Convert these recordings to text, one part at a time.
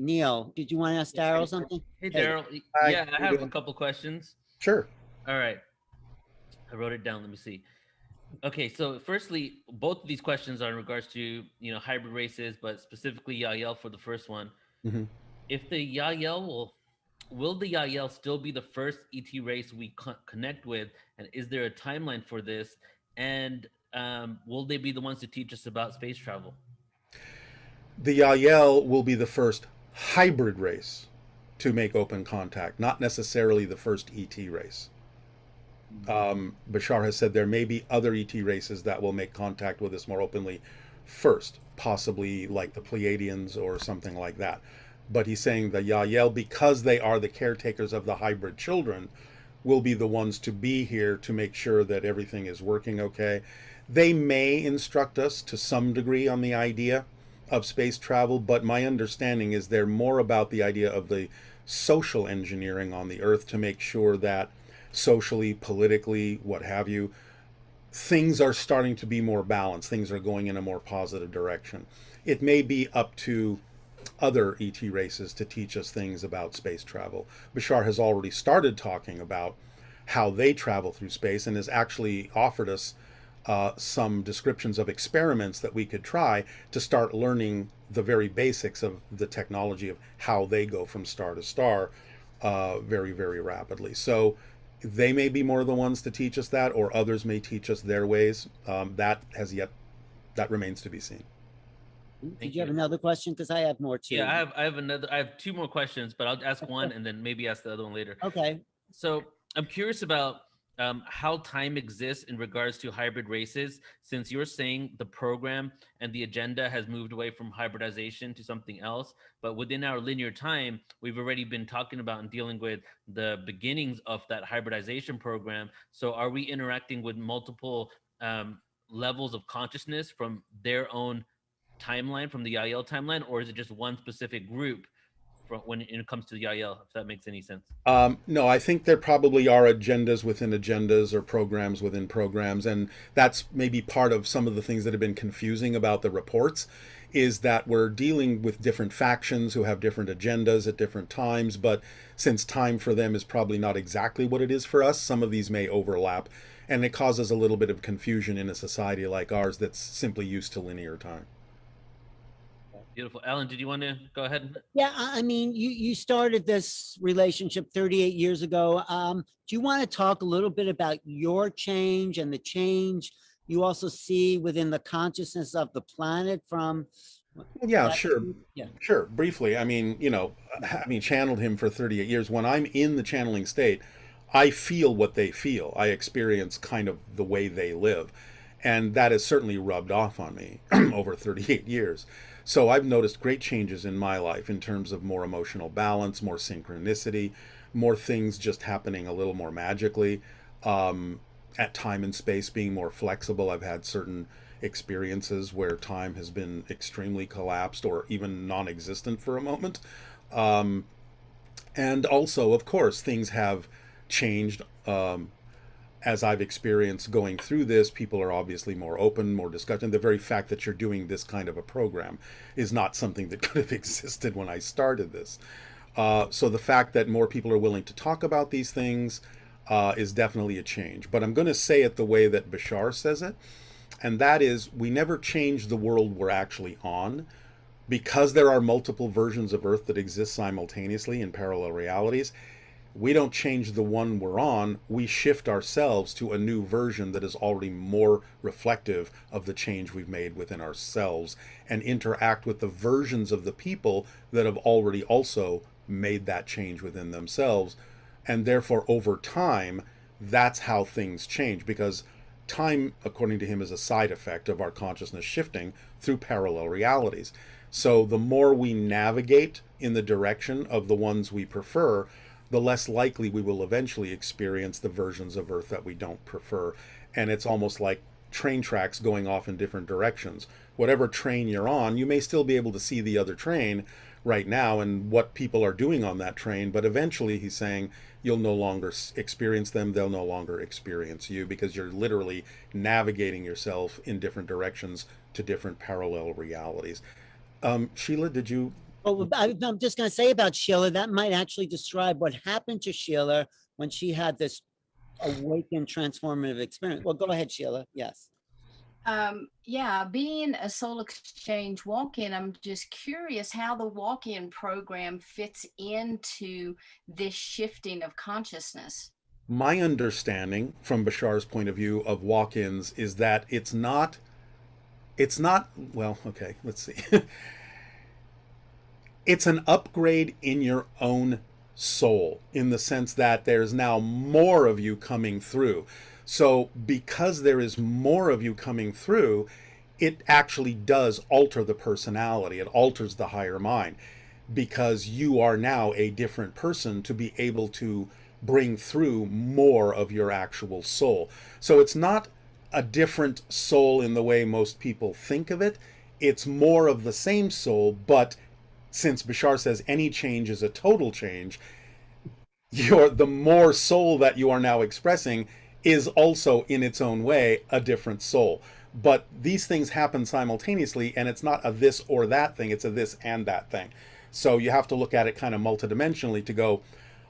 Neil, did you want to ask Darryl something? Hey, Hey. Darryl. Hi, Yeah, I how you have a doing? couple questions. Sure. All right. I wrote it down. Let me see. Okay, so firstly, both of these questions are in regards to, hybrid races, but specifically Yael for the first one. Hmm. If the Yael will the Yael still be the first ET race we connect with, and is there a timeline for this? And will they be the ones to teach us about space travel? The Yael will be the first hybrid race to make open contact, not necessarily the first ET race. Bashar has said there may be other ET races that will make contact with us more openly first, possibly like the Pleiadians or something like that. But he's saying the Yael, because they are the caretakers of the hybrid children, will be the ones to be here to make sure that everything is working okay. They may instruct us to some degree on the idea of space travel, but my understanding is they're more about the idea of the social engineering on the Earth to make sure that socially, politically, what have you, things are starting to be more balanced. Things are going in a more positive direction. It may be up to other ET races to teach us things about space travel. Bashar has already started talking about how they travel through space and has actually offered us some descriptions of experiments that we could try to start learning the very basics of the technology of how they go from star to star very, very rapidly. So they may be more the ones to teach us that, or others may teach us their ways. That remains to be seen. Did you have another question? Because I have more too. Yeah, I have two more questions, but I'll ask one and then maybe ask the other one later. Okay. So I'm curious about how time exists in regards to hybrid races, since you're saying the program and the agenda has moved away from hybridization to something else. But within our linear time, we've already been talking about and dealing with the beginnings of that hybridization program. So are we interacting with multiple levels of consciousness from their own timeline, from the Yael timeline, or is it just one specific group from when it comes to the Yael, if that makes any sense? No, I think there probably are agendas within agendas or programs within programs, and that's maybe part of some of the things that have been confusing about the reports, is that we're dealing with different factions who have different agendas at different times, but since time for them is probably not exactly what it is for us, some of these may overlap, and it causes a little bit of confusion in a society like ours that's simply used to linear time. Beautiful. Alan, did you want to go ahead? Yeah, I mean, you started this relationship 38 years ago. Do you want to talk a little bit about your change and the change you also see within the consciousness of the planet from? Yeah, sure. Yeah. Sure. Briefly, I mean, having channeled him for 38 years, when I'm in the channeling state, I feel what they feel. I experience kind of the way they live. And that has certainly rubbed off on me over 38 years. So I've noticed great changes in my life in terms of more emotional balance, more synchronicity, more things just happening a little more magically. At time and space being more flexible. I've had certain experiences where time has been extremely collapsed or even non-existent for a moment. And also, of course, things have changed. As I've experienced going through this, people are obviously more open, more discussion. The very fact that you're doing this kind of a program is not something that could have existed when I started this. So the fact that more people are willing to talk about these things is definitely a change. But I'm going to say it the way that Bashar says it, and that is, we never change the world we're actually on. Because there are multiple versions of Earth that exist simultaneously in parallel realities, we don't change the one we're on, we shift ourselves to a new version that is already more reflective of the change we've made within ourselves and interact with the versions of the people that have already also made that change within themselves. And therefore, over time, that's how things change, because time, according to him, is a side effect of our consciousness shifting through parallel realities. So the more we navigate in the direction of the ones we prefer, the less likely we will eventually experience the versions of Earth that we don't prefer. And it's almost like train tracks going off in different directions. Whatever train you're on, you may still be able to see the other train right now and what people are doing on that train, but eventually, he's saying, you'll no longer experience them, they'll no longer experience you, because you're literally navigating yourself in different directions to different parallel realities. Sheila, did you Well, I'm just going to say about Sheila, that might actually describe what happened to Sheila when she had this awakened transformative experience. Well, go ahead, Sheila. Yes. Yeah, being a soul exchange walk-in, I'm just curious how the walk-in program fits into this shifting of consciousness. My understanding from Bashar's point of view of walk-ins is that it's not, well, okay, let's see. It's an upgrade in your own soul, in the sense that there's now more of you coming through. So because there is more of you coming through, it actually does alter the personality. It alters the higher mind, because you are now a different person to be able to bring through more of your actual soul. So it's not a different soul in the way most people think of it. It's more of the same soul, but since Bashar says any change is a total change, the more soul that you are now expressing is also in its own way a different soul. But these things happen simultaneously, and it's not a this or that thing, it's a this and that thing. So you have to look at it kind of multidimensionally to go,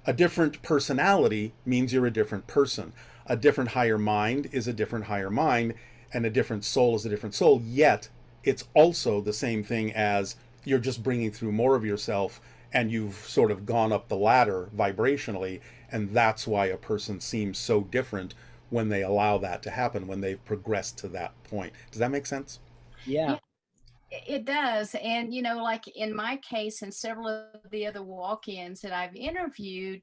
a different personality means you're a different person. A different higher mind is a different higher mind, and a different soul is a different soul, yet it's also the same thing as you're just bringing through more of yourself, and you've sort of gone up the ladder vibrationally, and that's why a person seems so different when they allow that to happen, when they've progressed to that point. Does that make sense? Yeah. It does. And, like in my case and several of the other walk-ins that I've interviewed,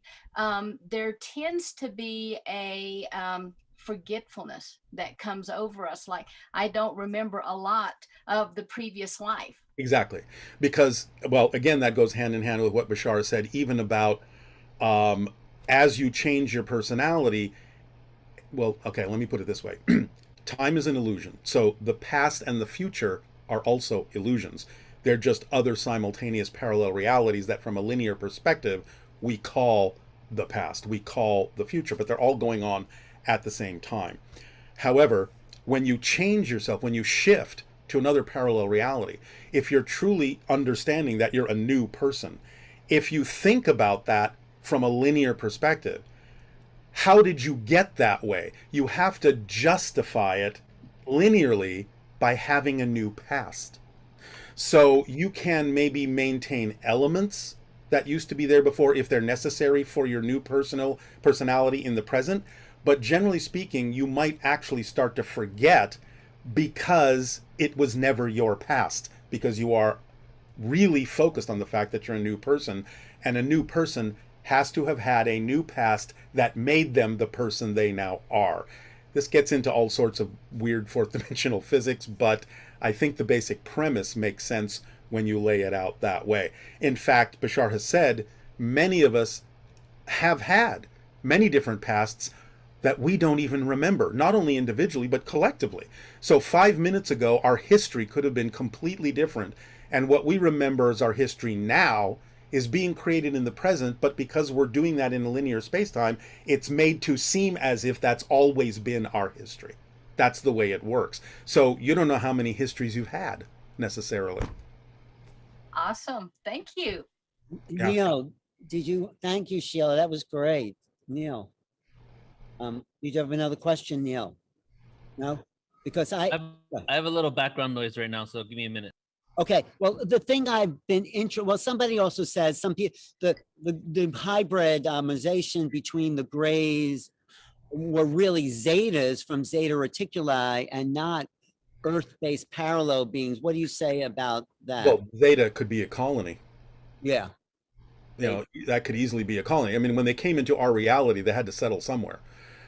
there tends to be a forgetfulness that comes over us. Like, I don't remember a lot of the previous life. Exactly. Because, well, again, that goes hand in hand with what Bashar said, even about as you change your personality. Well, okay, let me put it this way. Time is an illusion. So the past and the future are also illusions. They're just other simultaneous parallel realities that from a linear perspective, we call the past, we call the future, but they're all going on at the same time. However, when you change yourself, when you shift to another parallel reality, if you're truly understanding that you're a new person, if you think about that from a linear perspective, how did you get that way? You have to justify it linearly by having a new past. So you can maybe maintain elements that used to be there before if they're necessary for your new personality in the present. But generally speaking, you might actually start to forget because it was never your past, because you are really focused on the fact that you're a new person, and a new person has to have had a new past that made them the person they now are. This gets into all sorts of weird fourth dimensional physics, but I think the basic premise makes sense when you lay it out that way. In fact, Bashar has said many of us have had many different pasts that we don't even remember, not only individually, but collectively. So 5 minutes ago, our history could have been completely different. And what we remember as our history now is being created in the present, but because we're doing that in a linear space-time, it's made to seem as if that's always been our history. That's the way it works. So you don't know how many histories you've had, necessarily. Awesome. Thank you. Yeah. Neil, thank you, Sheila. That was great. Neil. Did you have another question, Neil? No? Because I have a little background noise right now, so give me a minute. Okay, well, the thing I've been well, somebody also says some people, the hybridization between the grays were really zetas from Zeta Reticuli and not Earth-based parallel beings. What do you say about that? Well, Zeta could be a colony. Yeah. You know, that could easily be a colony. I mean, when they came into our reality, they had to settle somewhere.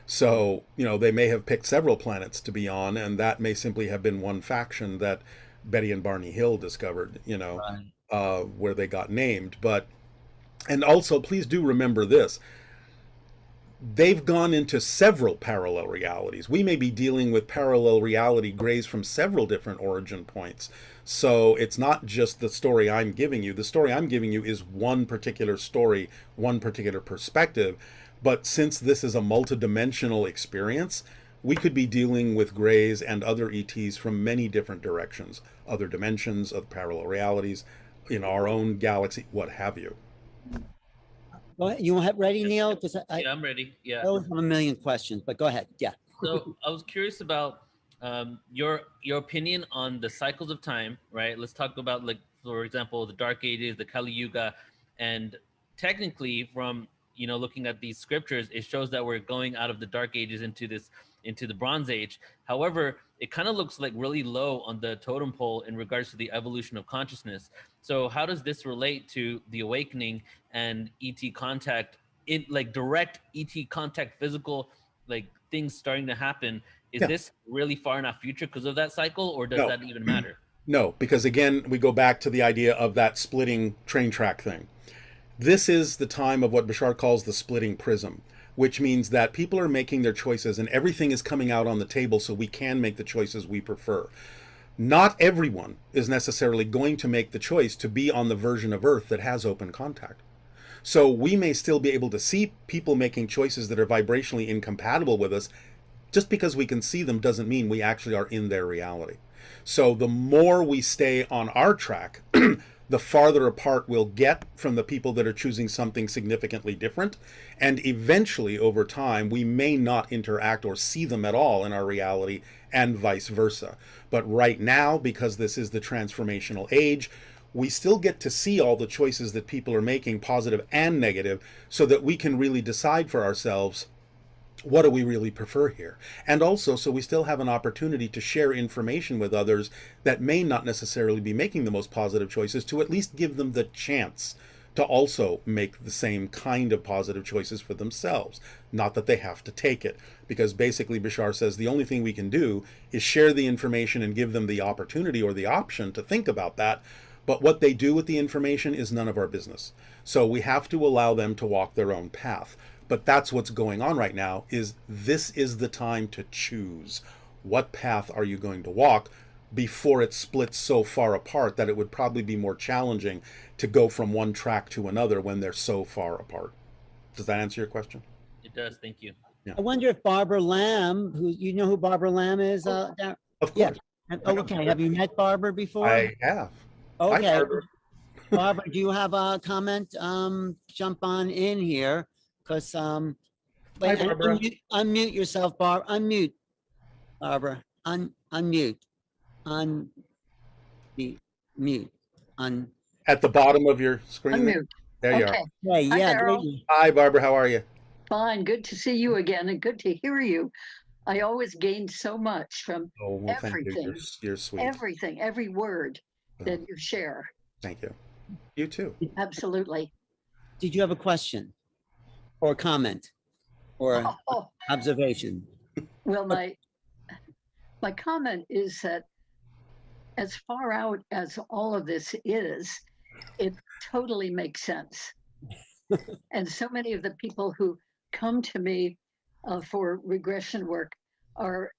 So, you know, they may have picked several planets to be on, and that may simply have been one faction that Betty and Barney Hill discovered, you know, right. Where they got named. But, and also, please do remember this. They've gone into several parallel realities. We may be dealing with parallel reality grays from several different origin points. So it's not just the story I'm giving you. The story I'm giving you is one particular story, one particular perspective. But since this is a multidimensional experience, we could be dealing with grays and other ETs from many different directions, other dimensions, of parallel realities, in our own galaxy, what have you. Go ahead. You ready, Neil? Because Yeah, I'm ready. Yeah. I always have a million questions, but go ahead. Yeah. So I was curious about your opinion on the cycles of time, right? Let's talk about, like, for example, the Dark Ages, the Kali Yuga, and technically, from looking at these scriptures, it shows that we're going out of the Dark Ages into the Bronze Age. However, it kind of looks like really low on the totem pole in regards to the evolution of consciousness. So how does this relate to the awakening and ET contact, in like direct ET contact, physical like things starting to happen? Is Yeah. this really far enough future because of that cycle, or does No. that even matter? No, because again, we go back to the idea of that splitting train track thing. This is the time of what Bashar calls the splitting prism, which means that people are making their choices and everything is coming out on the table so we can make the choices we prefer. Not everyone is necessarily going to make the choice to be on the version of Earth that has open contact. So we may still be able to see people making choices that are vibrationally incompatible with us. Just because we can see them doesn't mean we actually are in their reality. So the more we stay on our track, the farther apart we'll get from the people that are choosing something significantly different. And eventually, over time, we may not interact or see them at all in our reality, and vice versa. But right now, because this is the transformational age, we still get to see all the choices that people are making, positive and negative, so that we can really decide for ourselves, what do we really prefer here? And also, so we still have an opportunity to share information with others that may not necessarily be making the most positive choices, to at least give them the chance to also make the same kind of positive choices for themselves. Not that they have to take it, because basically Bashar says the only thing we can do is share the information and give them the opportunity or the option to think about that. But what they do with the information is none of our business. So we have to allow them to walk their own path. But that's what's going on right now, is this is the time to choose. What path are you going to walk before it splits so far apart that it would probably be more challenging to go from one track to another when they're so far apart? Does that answer your question? It does. Thank you. I wonder if Barbara Lamb, you know who Barbara Lamb is? Of Yeah. course. Oh, okay. Have you met Barbara before? I have. Hi, Okay. Barbara. Barbara, do you have a comment? Jump on in here, because Hi, Barbara. unmute yourself, Barb. Unmute, Barbara. Unmute. Mute. At the bottom of your screen. Unmute. There you Okay. Hey, Hi, yeah. Darryl. There you- Hi, Barbara. How are you? Fine. Good to see you again and good to hear you. I always gain so much from Oh, well, thank you. everything, You're sweet. everything, every word that you share. Thank you. You too. Absolutely. Did you have a question or comment or Oh, observation? well, my comment is that as far out as all of this is, it totally makes sense. And so many of the people who come to me for regression work are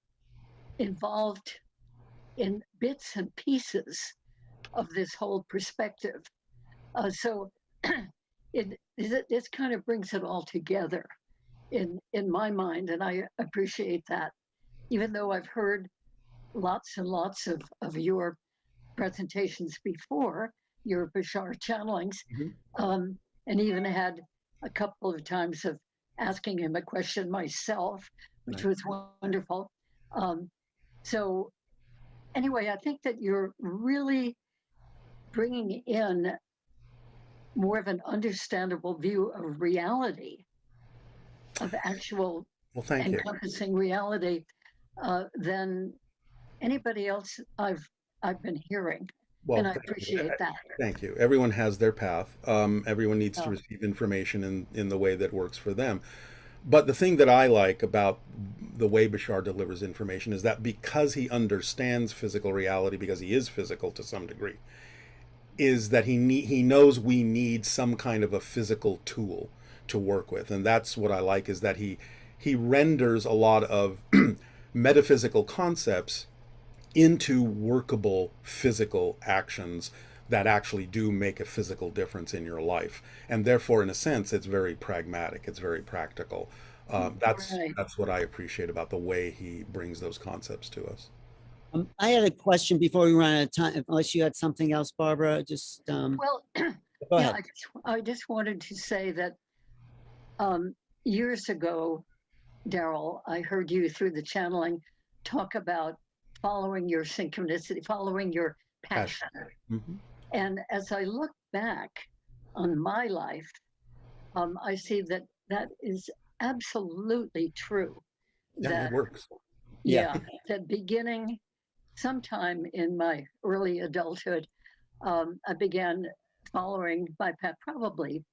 involved in bits and pieces of this whole perspective. So this kind of brings it all together in my mind, and I appreciate that. Even though I've heard lots and lots of your presentations before, your Bashar channelings, and even had a couple of times of asking him a question myself, which was wonderful. So anyway, I think that you're really bringing in more of an understandable view of reality, of actual Well, thank you. encompassing reality than anybody else I've been hearing. Well, And I appreciate that. thank you. Everyone has their path. Everyone needs to receive information in the way that works for them. But the thing that I like about the way Bashar delivers information is that because he understands physical reality, because he is physical to some degree, is that he knows we need some kind of a physical tool to work with. And that's what I like, is that he renders a lot of metaphysical concepts into workable physical actions that actually do make a physical difference in your life. And therefore, in a sense, it's very pragmatic, it's very practical. That's what I appreciate about the way he brings those concepts to us. I had a question before we run out of time, unless you had something else, Barbara, just, Well, go yeah, ahead. I just wanted to say that years ago, Darryl, I heard you through the channeling talk about following your synchronicity, following your passion. Mhm. And as I look back on my life, I see that that is absolutely true. Yeah, That, it works. Yeah. yeah, that beginning sometime in my early adulthood, I began following my path, probably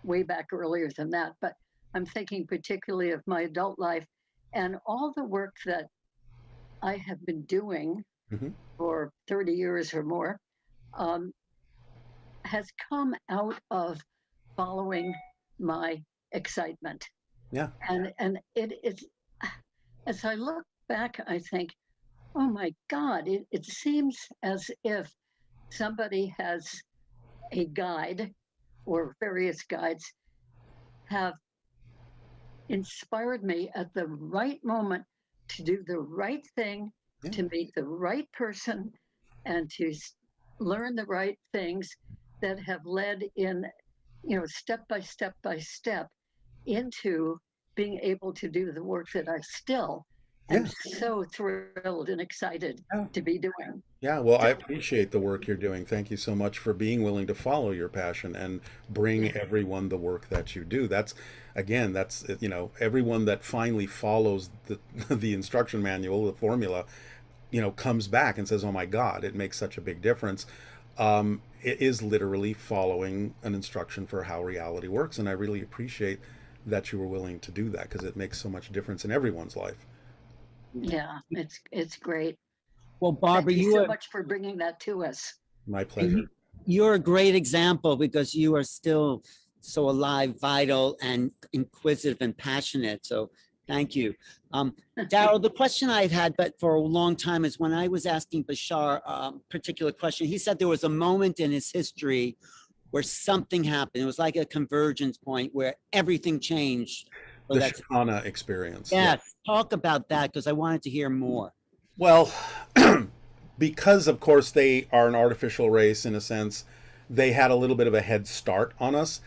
way back earlier than that, but I'm thinking particularly of my adult life and all the work that I have been doing Mhm. for 30 years or more um, has come out of following my excitement. Yeah. And it is, as I look back, I think, oh my God, it seems as if somebody has a guide or various guides have inspired me at the right moment to do the right thing, Yeah. to meet the right person, and to learn the right things that have led in, step by step into being able to do the work that I still am Yeah. so thrilled and excited Yeah. to be doing. Yeah, well, I appreciate the work you're doing. Thank you so much for being willing to follow your passion and bring everyone the work that you do. That's, again, that's, everyone that finally follows the the instruction manual, the formula, comes back and says, "Oh my God, it makes such a big difference." It is literally following an instruction for how reality works, and I really appreciate that you were willing to do that because it makes so much difference in everyone's life. Yeah, it's great. Well, Thank Barbara, you you so are, much for bringing that to us. My pleasure. you're a great example because you are still so alive, vital, and inquisitive and passionate. So thank you. Darryl, the question I've had, but for a long time, is when I was asking Bashar a particular question, he said there was a moment in his history where something happened. It was like a convergence point where everything changed. So The that's, Shakana experience. Yeah. yes, talk about that because I wanted to hear more. Well, because of course they are an artificial race in a sense, they had a little bit of a head start on us.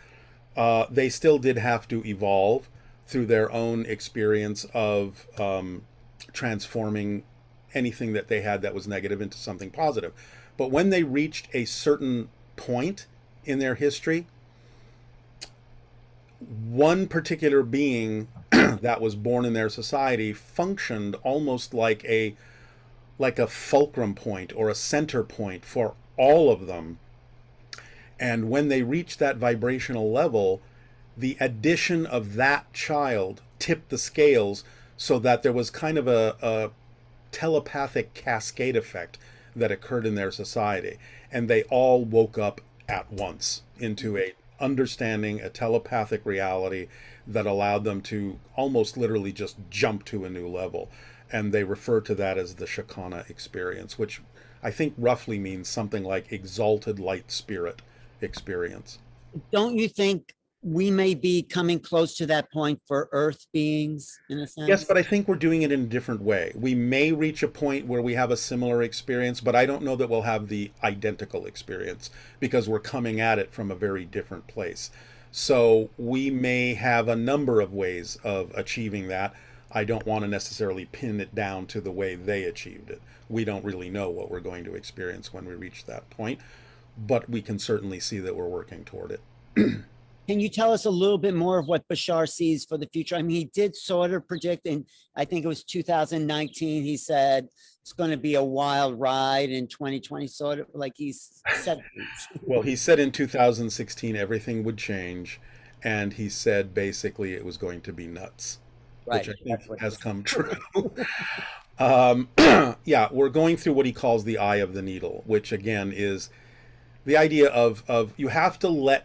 They still did have to evolve through their own experience of transforming anything that they had that was negative into something positive. But when they reached a certain point in their history, one particular being that was born in their society functioned almost like a fulcrum point or a center point for all of them. And when they reached that vibrational level, the addition of that child tipped the scales so that there was kind of a telepathic cascade effect that occurred in their society. And they all woke up at once into a understanding, a telepathic reality that allowed them to almost literally just jump to a new level. And they refer to that as the Shakana experience, which I think roughly means something like exalted light spirit experience. Don't you think we may be coming close to that point for Earth beings in a sense? Yes, but I think we're doing it in a different way. We may reach a point where we have a similar experience, but I don't know that we'll have the identical experience because we're coming at it from a very different place. So we may have a number of ways of achieving that. I don't want to necessarily pin it down to the way they achieved it. We don't really know what we're going to experience when we reach that point, but we can certainly see that we're working toward it. Can you tell us a little bit more of what Bashar sees for the future? I mean, he did sort of predict in, I think it was 2019, he said it's going to be a wild ride in 2020, sort of like he's said. Well, he said in 2016 everything would change, and he said basically it was going to be nuts, Right. which I think has come true. um, yeah, we're going through what he calls the eye of the needle, which again is the idea of you have to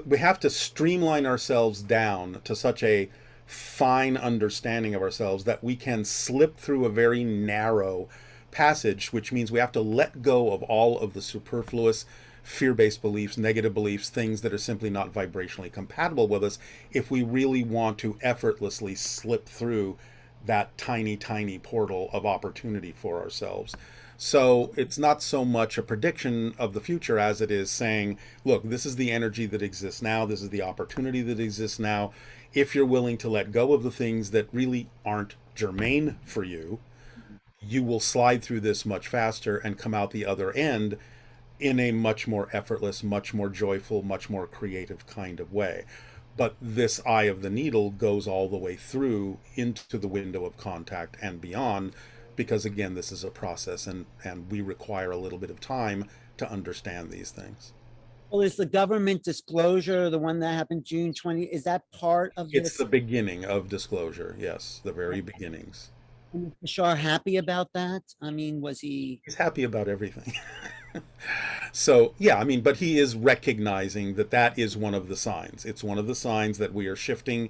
we have to streamline ourselves down to such a fine understanding of ourselves that we can slip through a very narrow passage, which means we have to let go of all of the superfluous fear-based beliefs, negative beliefs, things that are simply not vibrationally compatible with us if we really want to effortlessly slip through that tiny, tiny portal of opportunity for ourselves. So it's not so much a prediction of the future as it is saying, look, this is the energy that exists now. This is the opportunity that exists now. If you're willing to let go of the things that really aren't germane for you, you will slide through this much faster and come out the other end in a much more effortless, much more joyful, much more creative kind of way. But this eye of the needle goes all the way through into the window of contact and beyond, because again, this is a process, and we require a little bit of time to understand these things. Well, is the government disclosure, the one that happened June 20, is that part of It's this? the beginning of disclosure, yes, the very beginnings. Was Bashar happy about that? I mean, was he? He's happy about everything. So, yeah, I mean, but he is recognizing that that is one of the signs. It's one of the signs that we are shifting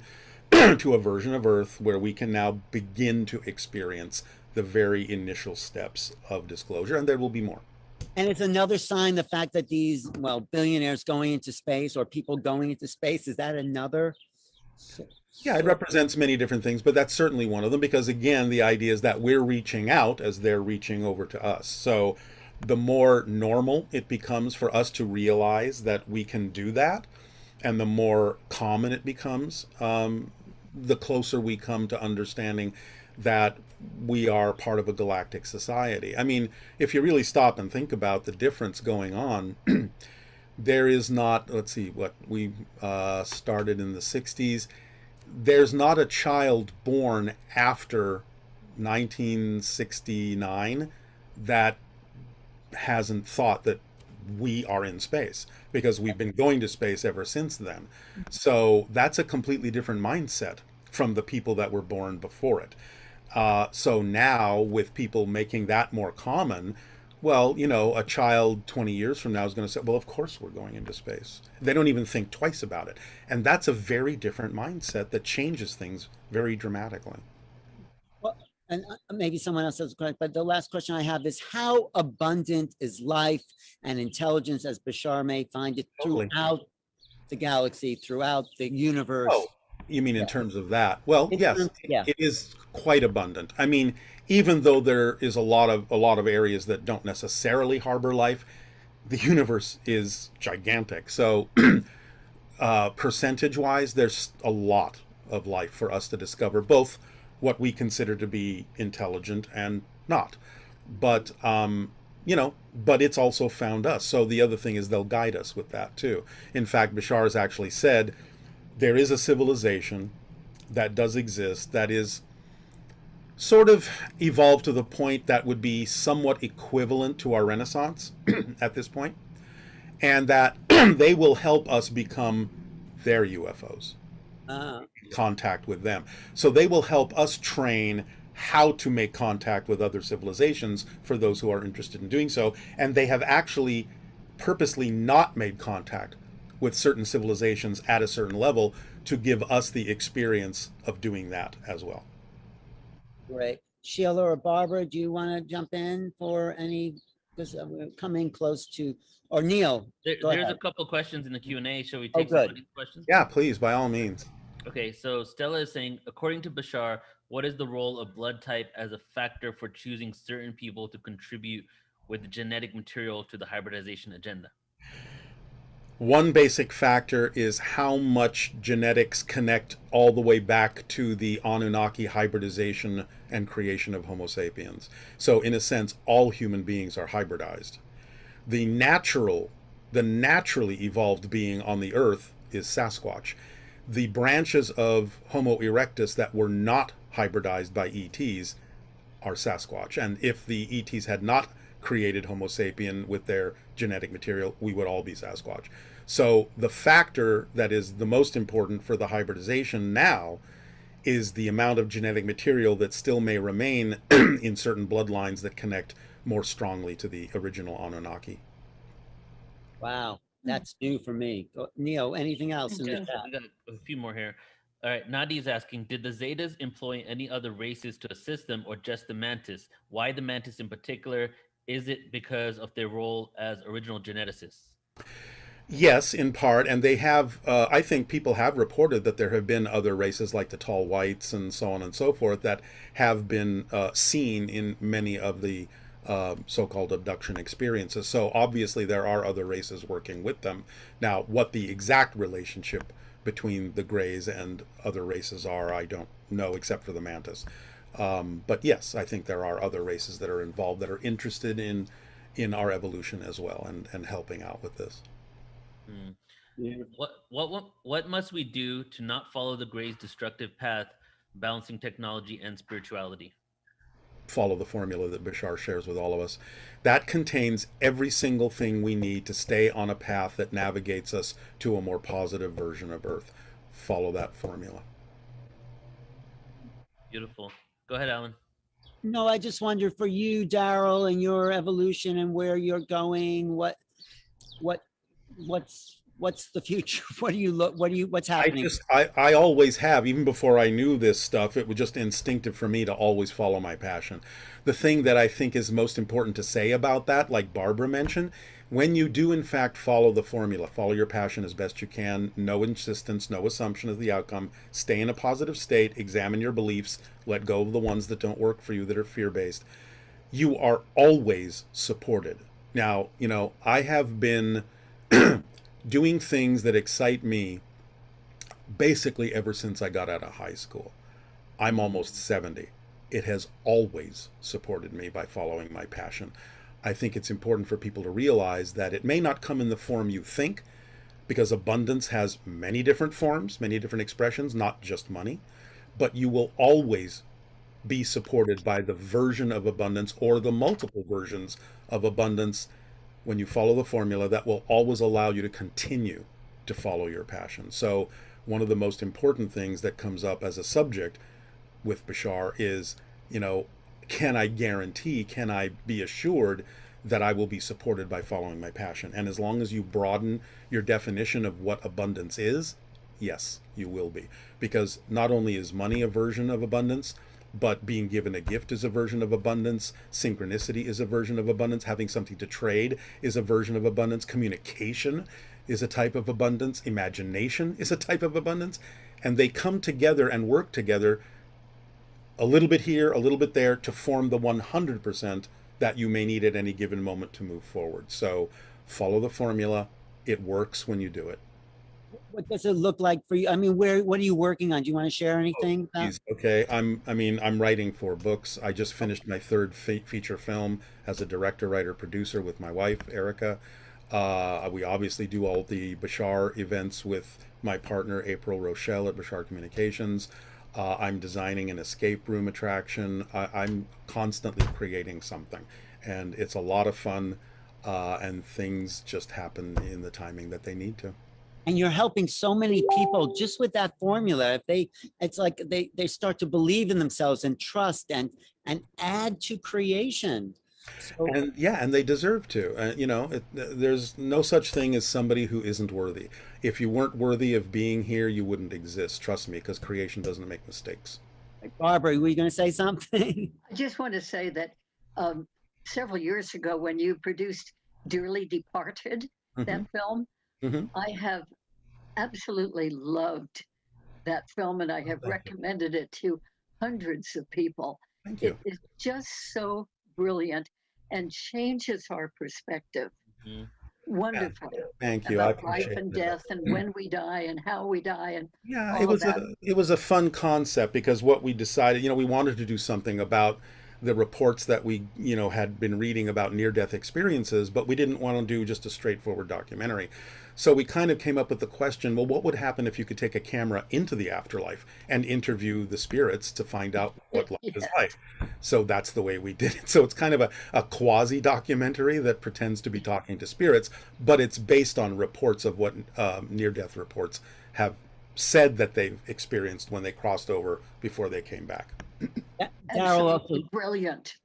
to a version of Earth where we can now begin to experience the very initial steps of disclosure, and there will be more. And it's another sign, the fact that these, well, billionaires going into space or people going into space, is that another? Yeah, it represents many different things, but that's certainly one of them, because again, the idea is that we're reaching out as they're reaching over to us. So the more normal it becomes for us to realize that we can do that, and the more common it becomes, the closer we come to understanding that we are part of a galactic society. I mean, if you really stop and think about the difference going on, there is not, let's see, what we started in the 60s, there's not a child born after 1969 that hasn't thought that we are in space, because we've been going to space ever since then. So that's a completely different mindset from the people that were born before it. So now, with people making that more common, well, you know, a child 20 years from now is going to say, well, of course we're going into space. They don't even think twice about it. And that's a very different mindset that changes things very dramatically. Well, and maybe someone else has a question, but the last question I have is, how abundant is life and intelligence, as Bashar may find it, Totally. throughout the galaxy, throughout the universe? Oh, you mean in terms of that? Well, In yes, terms- yeah. it is quite abundant. I mean, even though there is a lot of areas that don't necessarily harbor life, the universe is gigantic. So percentage-wise, there's a lot of life for us to discover, both what we consider to be intelligent and not. But you know, but it's also found us. So the other thing is they'll guide us with that too. In fact, Bashar has actually said there is a civilization that does exist that is sort of evolved to the point that would be somewhat equivalent to our Renaissance at this point, and that they will help us become their UFOs, contact with them. So they will help us train how to make contact with other civilizations for those who are interested in doing so. And they have actually purposely not made contact with certain civilizations at a certain level to give us the experience of doing that as well. Great. Sheila or Barbara, do you want to jump in for any, because we're coming close to, or Neil? There's ahead. a couple questions in the Q&A. Shall we Oh, take good. some of these questions? Yeah, please, by all means. Okay, so Stella is saying, according to Bashar, what is the role of blood type as a factor for choosing certain people to contribute with genetic material to the hybridization agenda? One basic factor is how much genetics connect all the way back to the Anunnaki hybridization and creation of Homo sapiens. So in a sense, all human beings are hybridized. The naturally evolved being on the earth is Sasquatch. The branches of Homo erectus that were not hybridized by ETs are Sasquatch. And if the ETs had not created Homo sapien with their genetic material, we would all be Sasquatch. So the factor that is the most important for the hybridization now is the amount of genetic material that still may remain in certain bloodlines that connect more strongly to the original Anunnaki. Wow, that's new for me. Neil, anything else in the Yeah, chat? we got a few more here. All right, Nadia's asking, did the Zetas employ any other races to assist them or just the Mantis? Why the Mantis in particular? Is it because of their role as original geneticists? Yes, in part, and they have, I think people have reported that there have been other races like the tall whites and so on and so forth that have been seen in many of the so-called abduction experiences. So obviously there are other races working with them. Now, what the exact relationship between the Greys and other races are, I don't know, except for the Mantis. But yes, I think there are other races that are involved that are interested in our evolution as well, and helping out with this. Hmm. Yeah. What must we do to not follow the Grey's destructive path, balancing technology and spirituality? Follow the formula that Bashar shares with all of us. That contains every single thing we need to stay on a path that navigates us to a more positive version of Earth. Follow that formula. Beautiful. Go ahead, Alan. No, I just wonder for you, Darryl, and your evolution and where you're going, what what's the future? What's happening? I always have, even before I knew this stuff, it was just instinctive for me to always follow my passion. The thing that I think is most important to say about that, like Barbara mentioned, when you do in fact follow the formula, follow your passion as best you can, no insistence, no assumption of the outcome, stay in a positive state, examine your beliefs, let go of the ones that don't work for you, that are fear-based, you are always supported. Now, I have been doing things that excite me basically ever since I got out of high school. I'm almost 70. It has always supported me by following my passion. I think it's important for people to realize that it may not come in the form you think, because abundance has many different forms, many different expressions, not just money, but you will always be supported by the version of abundance or the multiple versions of abundance when you follow the formula that will always allow you to continue to follow your passion. So one of the most important things that comes up as a subject with Bashar is, can I guarantee, can I be assured that I will be supported by following my passion? And as long as you broaden your definition of what abundance is, yes, you will be. Because not only is money a version of abundance, but being given a gift is a version of abundance. Synchronicity is a version of abundance. Having something to trade is a version of abundance. Communication is a type of abundance. Imagination is a type of abundance. And they come together and work together, a little bit here, a little bit there, to form the 100% that you may need at any given moment to move forward. So follow the formula. It works when you do it. What does it look like for you? I mean, what are you working on? Do you want to share anything? Geez, okay. I'm writing 4 books. I just finished my 3rd feature film as a director, writer, producer with my wife, Erica. We obviously do all the Bashar events with my partner, April Rochelle at Bashar Communications. I'm designing an escape room attraction. I'm constantly creating something, and it's a lot of fun, and things just happen in the timing that they need to. And you're helping so many people just with that formula. It's like they start to believe in themselves and trust and add to creation. So, And they deserve to. There's no such thing as somebody who isn't worthy. If you weren't worthy of being here, you wouldn't exist. Trust me, because creation doesn't make mistakes. Barbara, were you going to say something? I just want to say that several years ago, when you produced Dearly Departed, that film, I have absolutely loved that film, and I have recommended it to hundreds of people. Thank you. It is just so brilliant and changes our perspective. Wonderful. Thank you. About life and death and when we die and how we die and yeah, all it was a fun concept, because what we decided, we wanted to do something about the reports that we had been reading about near-death experiences, but we didn't want to do just a straightforward documentary. So we kind of came up with the question, well, what would happen if you could take a camera into the afterlife and interview the spirits to find out what life is like? So that's the way we did it. So it's kind of a quasi-documentary that pretends to be talking to spirits, but it's based on reports of what near-death reports have said that they've experienced when they crossed over before they came back. Darryl also brilliant.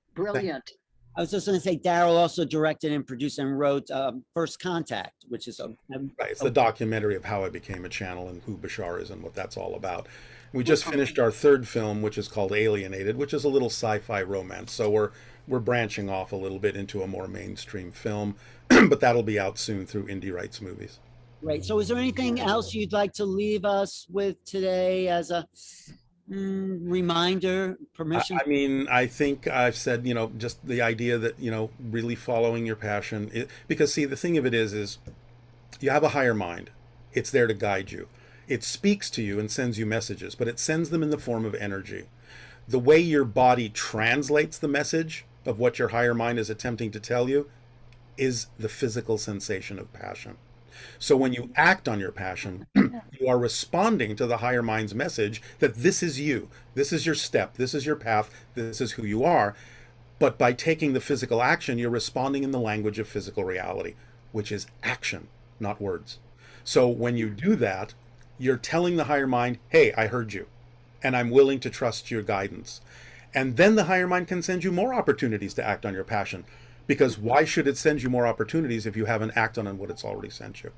I was just going to say, Darryl also directed and produced and wrote First Contact, which is right. It's the documentary of how I became a channel and who Bashar is and what that's all about. We just finished our 3rd film, which is called Alienated, which is a little sci-fi romance. So we're branching off a little bit into a more mainstream film, but that'll be out soon through Indie Rights Movies. Right. So is there anything else you'd like to leave us with today as a Reminder, permission? I mean, I think I've said, just the idea that, really following your passion. Because see, the thing of it is you have a higher mind. It's there to guide you. It speaks to you and sends you messages, but it sends them in the form of energy. The way your body translates the message of what your higher mind is attempting to tell you is the physical sensation of passion. So when you act on your passion, you are responding to the higher mind's message that this is you, this is your step, this is your path, this is who you are. But by taking the physical action, you're responding in the language of physical reality, which is action, not words. So when you do that, you're telling the higher mind, hey, I heard you, and I'm willing to trust your guidance. And then the higher mind can send you more opportunities to act on your passion. Because why should it send you more opportunities if you haven't acted on what it's already sent you?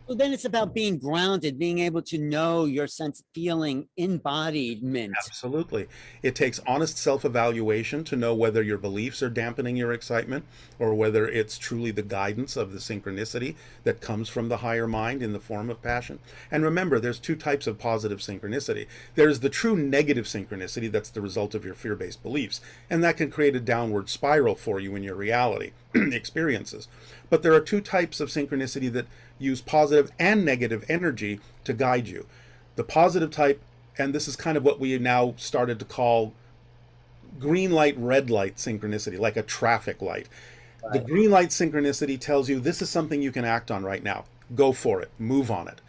Well, then it's about being grounded, being able to know your sense, feeling, embodiment. Absolutely. It takes honest self-evaluation to know whether your beliefs are dampening your excitement or whether it's truly the guidance of the synchronicity that comes from the higher mind in the form of passion. And remember, there's two types of positive synchronicity. There's the true negative synchronicity that's the result of your fear-based beliefs, and that can create a downward spiral for you in your reality experiences. But there are two types of synchronicity that use positive and negative energy to guide you. The positive type, and this is kind of what we now started to call green light, red light synchronicity, like a traffic light. Right. The green light synchronicity tells you this is something you can act on right now. Go for it, move on it.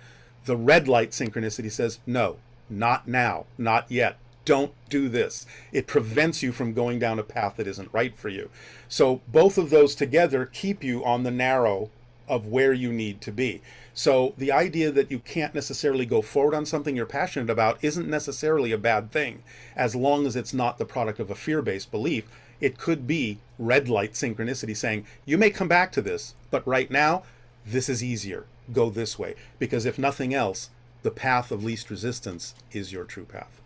The red light synchronicity says, no, not now, not yet. Don't do this. It prevents you from going down a path that isn't right for you. So both of those together keep you on the narrow of where you need to be. So the idea that you can't necessarily go forward on something you're passionate about isn't necessarily a bad thing, as long as it's not the product of a fear-based belief. It could be red light synchronicity saying, you may come back to this, but right now, this is easier. Go this way. Because if nothing else, the path of least resistance is your true path.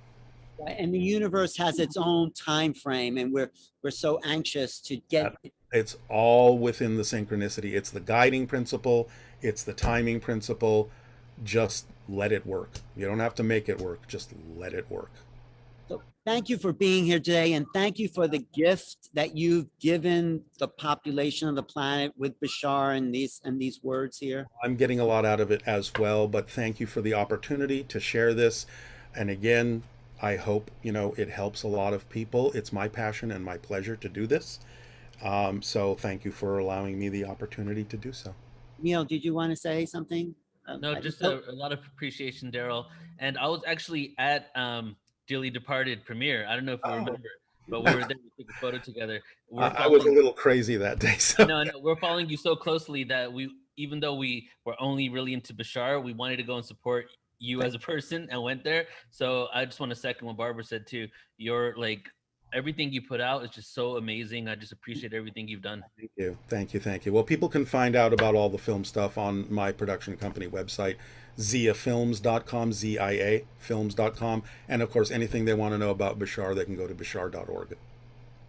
And the universe has its own time frame, and we're so anxious to get. It's all within the synchronicity. It's the guiding principle. It's the timing principle. Just let it work. You don't have to make it work. Just let it work. So thank you for being here today, and thank you for the gift that you've given the population of the planet with Bashar and these words here. I'm getting a lot out of it as well, but thank you for the opportunity to share this. And again, I hope, it helps a lot of people. It's my passion and my pleasure to do this. So thank you for allowing me the opportunity to do so. Neil, did you want to say something? No, just a lot of appreciation, Darryl. And I was actually at Dearly Departed premiere. I don't know if you remember, but we were there to take a photo together. I was a little crazy that day. So. No, we're following you so closely that even though we were only really into Bashar, we wanted to go and support you as a person and went there. So I just want to second what Barbara said too. You're like, everything you put out is just so amazing. I just appreciate everything you've done. Thank you. Thank you. Thank you. Well, people can find out about all the film stuff on my production company website, ziafilms.com, ZIA films.com. And of course, anything they want to know about Bashar, they can go to bashar.org.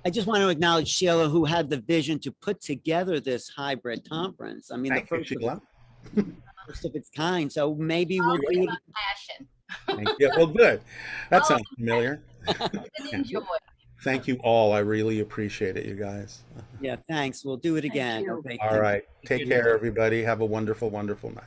I just want to acknowledge Sheila, who had the vision to put together this hybrid conference. I mean, Thank the first of its kind. So maybe we'll do it. Passion. Thank you. Well, good. That sounds familiar. Enjoy. Thank you all. I really appreciate it, you guys. Yeah, thanks. We'll do it again. you. Okay, All right. Take care, everybody. Have a wonderful, wonderful night.